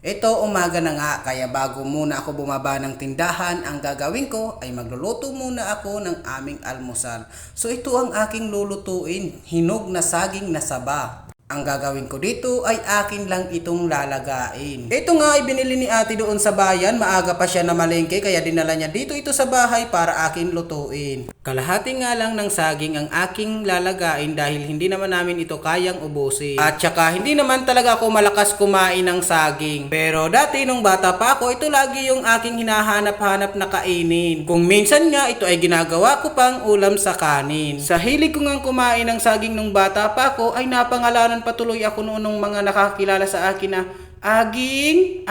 Ito umaga na nga, kaya bago muna ako bumaba ng tindahan, ang gagawin ko ay magluluto muna ako ng aming almusal. So ito ang aking lulutuin, hinog na saging na saba. Ang gagawin ko dito ay akin lang itong lalagain. Ito nga ay binili ni ate doon sa bayan, maaga pa siya na malengke kaya dinala niya dito ito sa bahay para akin lutuin. Kalahati nga lang ng saging ang aking lalagain dahil hindi naman namin ito kayang ubusin. At saka hindi naman talaga ako malakas kumain ng saging. Pero dati nung bata pa ako, ito lagi yung aking hinahanap-hanap na kainin. Kung minsan nga ito ay ginagawa ko pang ulam sa kanin. Sa hilig ko nga kumain ng saging nung bata pa ako ay napangalanan patuloy ako noon ng mga nakakilala sa akin na Aging.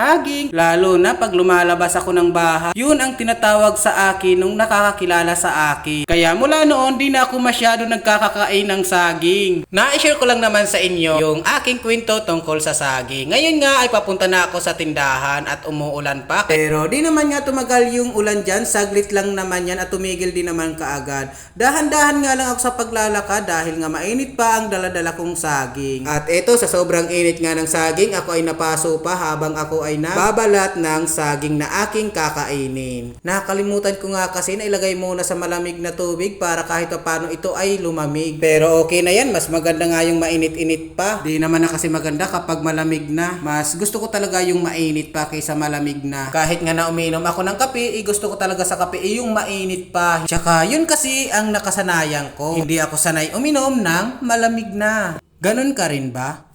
Lalo na pag lumalabas ako ng bahay, yun ang tinatawag sa akin nung nakakakilala sa akin. Kaya mula noon, di na ako masyado nagkakakain ng saging. Na-share ko lang naman sa inyo yung aking kwento tungkol sa saging. Ngayon nga ay papunta na ako sa tindahan at umuulan pa. Pero di naman nga tumagal yung ulan dyan, saglit lang naman yan at tumigil din naman kaagad. Dahan-dahan nga lang ako sa paglalakad dahil nga mainit pa ang daladala kong saging. At eto, sa sobrang init nga ng saging, ako ay napaso pa habang ako ay nababalat ng saging na aking kakainin. Nakalimutan ko nga kasi na ilagay muna sa malamig na tubig para kahit paano ito ay lumamig. Pero okay na yan, mas maganda nga yung mainit-init pa. Di naman na kasi maganda kapag malamig na. Mas gusto ko talaga yung mainit pa kaysa malamig na. Kahit nga na umiinom ako ng kape, gusto ko talaga sa kape yung mainit pa. Tsaka yun kasi ang nakasanayan ko. Hindi ako sanay uminom ng malamig na. Ganon ka rin ba?